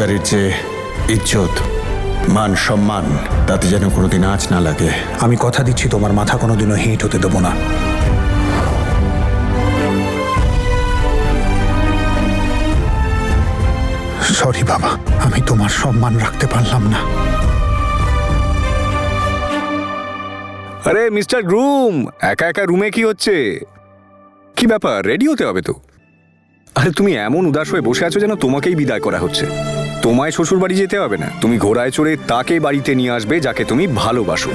পরিবারের যে ইজ্জত, মান, সম্মান, তাতে যেন কোনোদিন আঁচ না লাগে। আমি কথা দিচ্ছি তোমার মাথা কোনোদিনও হিট হতে দেবো না। সরি বাবা, আমি তোমার সম্মান রাখতে পারলাম না। আরে মিস্টার গ্রুম, একা একা রুমে কি হচ্ছে? কি ব্যাপার, রেডি হতে হবে তো। আরে তুমি এমন উদাস হয়ে বসে আছো যেন তোমাকেই বিদায় করা হচ্ছে। তোমায় শ্বশুর বাড়ি যেতে হবে না, তুমি ঘোড়ায় চড়ে তাকে বাড়িতে নিয়ে আসবে যাকে তুমি ভালোবাসো।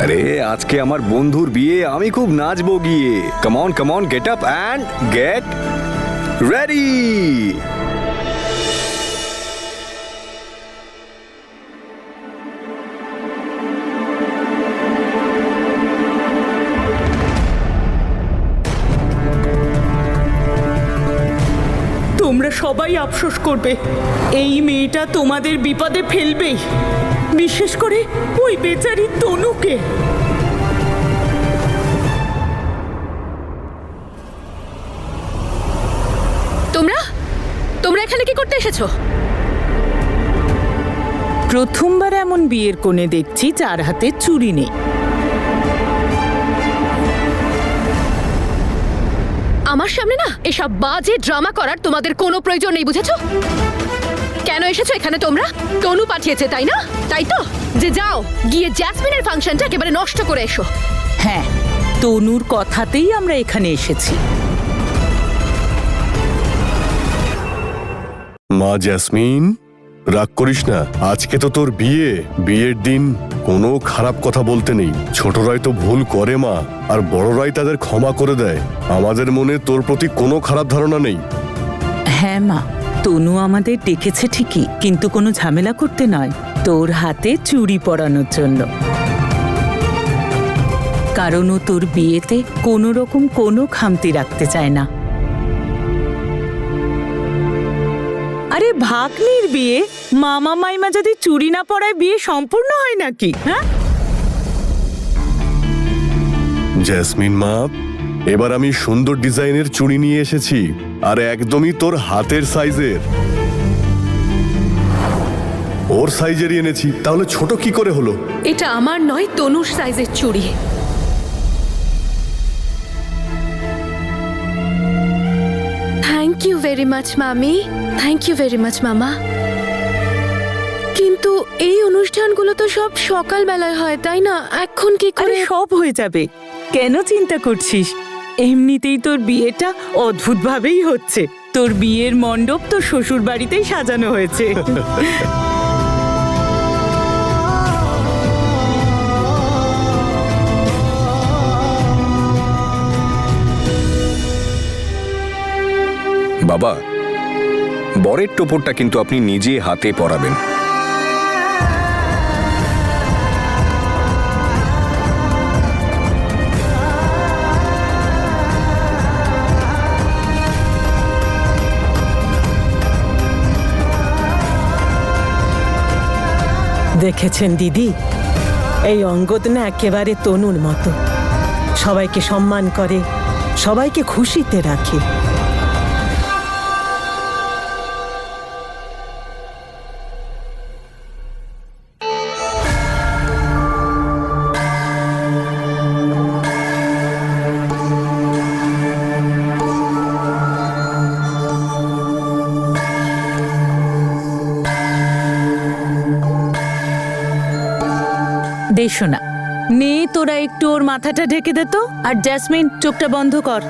আরে আজকে আমার বন্ধুর বিয়ে, আমি খুব নাচবো গিয়ে। Come on, get up and get ready. তোমরা সবাই আফসোস করবে, এই মেয়েটা তোমাদের বিপদে ফেলবেই, বিশেষ করে ওই বেচারি তনুকে। তোমরা এখানে কি করতে এসেছো? প্রথমবার এমন বিয়ের কোণে দেখছি যার হাতে চুড়ি নেই। আমার সামনে না এসব বাজে ড্রামা করার তোমাদের কোনো প্রয়োজন নেই, বুঝেছো? কেন এসেছো এখানে তোমরা? তনু পাঠিয়েছে, তাই না? তাই তো, যে যাও গিয়ে জ্যাসমিনের ফাংশনটা একেবারে নষ্ট করে এসো। হ্যাঁ, তনুর কথাতেই আমরা এখানে এসেছি। মা জ্যাসমিন, রাগ করিস না। আজকে তো তোর বিয়ের দিন। কোনো খারাপ কথা বলতে নেই। ছোটরাই তো ভুল করে মা, আর বড়রাই তাদের ক্ষমা করে দেয়। আমাদের মনে তোর প্রতি কোনো খারাপ ধারণা নেই। হ্যাঁ মা, তনু আমাদের ডেকেছে ঠিকই, কিন্তু কোনো ঝামেলা করতে নয়, তোর হাতে চুড়ি পরানোর জন্য। কারণ ও তোর বিয়েতে কোনো রকম কোনো খামতি রাখতে চায় না। আরে ভাগ্নির বিয়ে, মামা মাইমা যদি চুড়ি না পরায় বিয়ে সম্পূর্ণ হয় নাকি? হ্যাঁ জ্যাসমিন মা, এবার আমি সুন্দর ডিজাইনের চুড়ি নিয়ে এসেছি, আর একদমই তোর হাতের সাইজের। ওর সাইজেরই এনেছি, তাহলে ছোট কি করে হলো? এটা আমার নয়, তনুর সাইজের চুড়ি। থ্যাংক ইউ ভেরি মাচ মামি, থ্যাংক ইউ ভেরি মাচ মামা। কিন্তু এই অনুষ্ঠানগুলো তো সব সকালবেলায় হয়, তাই না? এখন কি আরে করে? সব হয়ে যাবে, কেন চিন্তা করছিস? এমনিতেই তোর বিয়েটা অদ্ভুতভাবেই হচ্ছে। তোর বিয়ের মণ্ডপ তোর শ্বশুর বাড়িতেই সাজানো হয়েছে। বাবা, বরের টোপরটা কিন্তু আপনি নিজে হাতে পরাবেন। দেখেছেন দিদি, এই অঙ্গদ না একেবারে তনুর মতো, সবাইকে সম্মান করে, সবাইকে খুশিতে রাখে। দে শোনা, নে তোরা একটু ওর মাথাটা ঢেকে দে তো। আর জ্যাসমিন, চোখটা বন্ধ কর।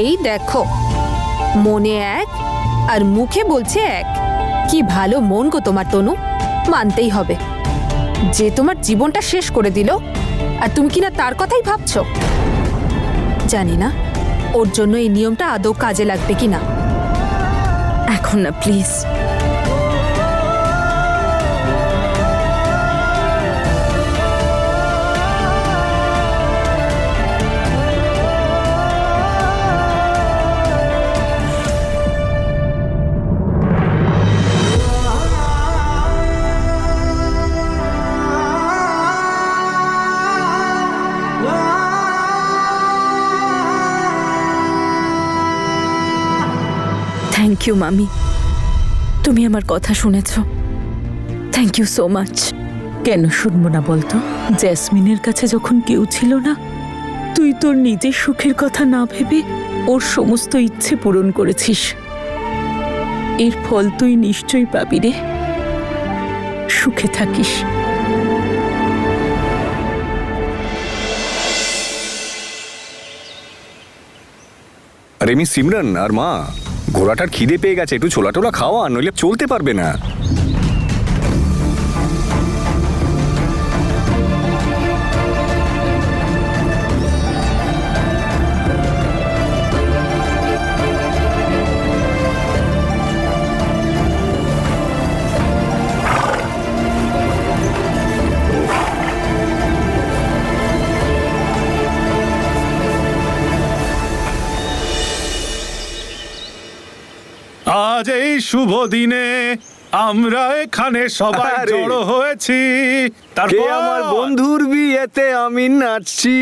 এই দেখো, মনে এক আর মুখে বলছে এক। কি ভালো মন গো তোমার তনু, মানতেই হবে। যে তোমার জীবনটা শেষ করে দিল, আর তুমি কিনা তার কথাই ভাবছো। জানি না ওর জন্য এই নিয়মটা আদৌ কাজে লাগবে কিনা। এখন না প্লিজ। থ্যাংক ইউ মামি, তুমি আমার কথা শুনেছ। Thank you so much. কেন শুনবো না বলতো? জ্যাসমিনের কাছে যখন কেউ ছিল না, তুই তোর নিজের সুখের কথা না ভেবে ওর সমস্ত ইচ্ছে পূরণ করেছিস। এর ফল তুই নিশ্চয়ই পাবি রে। সুখে থাকিস। আরে মিস সিমরান আর মা, ঘোড়াটার খিদে পেয়ে গেছে, একটু ছোলা টোলা খাওয়া, নইলে চলতে পারবে না। আজ এই শুভ দিনে আমরা এখানে সবাই আরে। জড়ো হয়েছি। কে তারপর আমার বন্ধুর বিয়েতে আমি নাচছি।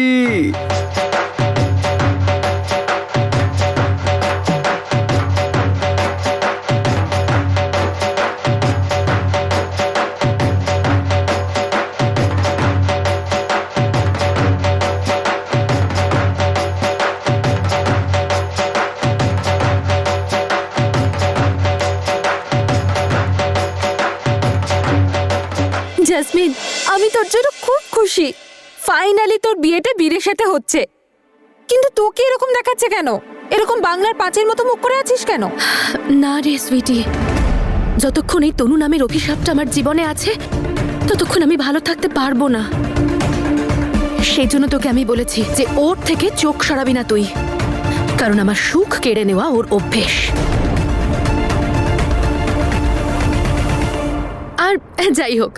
জাসমিন, আমি তোর জন্য খুব খুশি। ফাইনালি তোর বিয়েটা বীরের সাথে হচ্ছে। কিন্তু তোকে এরকম দেখাচ্ছে কেন? এরকম বাংলার পাঁচের মতো মুখ করে আছিস কেন? না রে সুইটি, যতক্ষণ এই তনু নামের অভিশাপটা আমার জীবনে আছে, ততক্ষণ আমি ভালো থাকতে পারবো না। সেই জন্য তোকে আমি বলেছি যে ওর থেকে চোখ সরাবি না তুই, কারণ আমার সুখ কেড়ে নেওয়া ওর অভ্যেস। আর যাই হোক,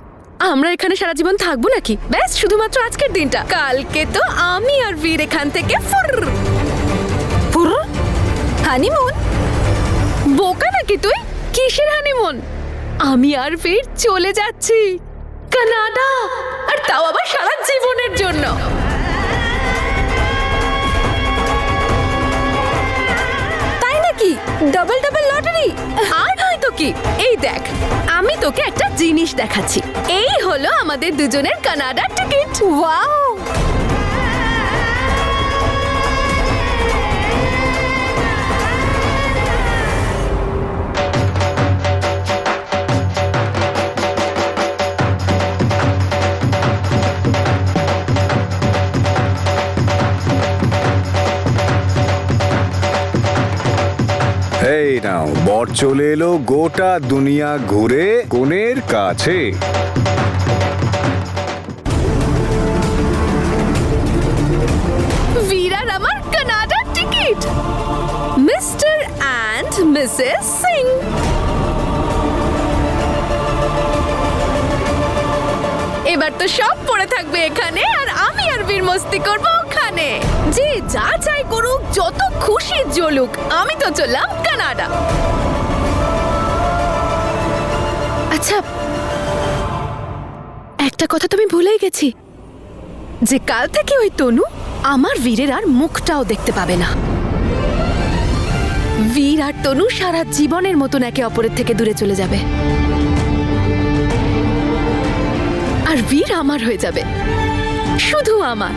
আমরা এখানে সারা জীবন থাকবো নাকি? ব্যাস শুধুমাত্র আজকের দিনটা। কালকে তো আমি আর বীর এখান থেকে ফুর হানিমুন? বোকা নাকি তুই? কিসের হানিমুন? আমি আর বীর চলে যাচ্ছি কানাডা, আর তাও আবার সারা জীবনের জন্য। তাই নাকি? Double double lottery? আর নয় তো কি, এই দেখ, আমি তোকে একটা জিনিস দেখাচ্ছি। এই হলো আমাদের দুজনের কানাডার টিকিট। ওয়াও! এই নাও, বর চলে এলো গোটা দুনিয়া ঘুরে কনের কাছে। বীরার আমার কানাডার ticket, mister and Mrs Singh. এবার তো সব পড়ে থাকবে এখানে, আর আমি আর বীর মস্তি করবো ওখানে। যে যা চাই করুক, যত খুশি জ্বলুক, আমি তো চললাম কানাডা। আচ্ছা, একটা কথা তুমি ভুলেই গেছি, যে কাল থেকে ওই তনু আমার বীরের আর মুখটাও দেখতে পাবে না। বীর আর তনু সারা জীবনের মতন একে অপরের থেকে দূরে চলে যাবে, আর বীর আমার হয়ে যাবে, শুধু আমার।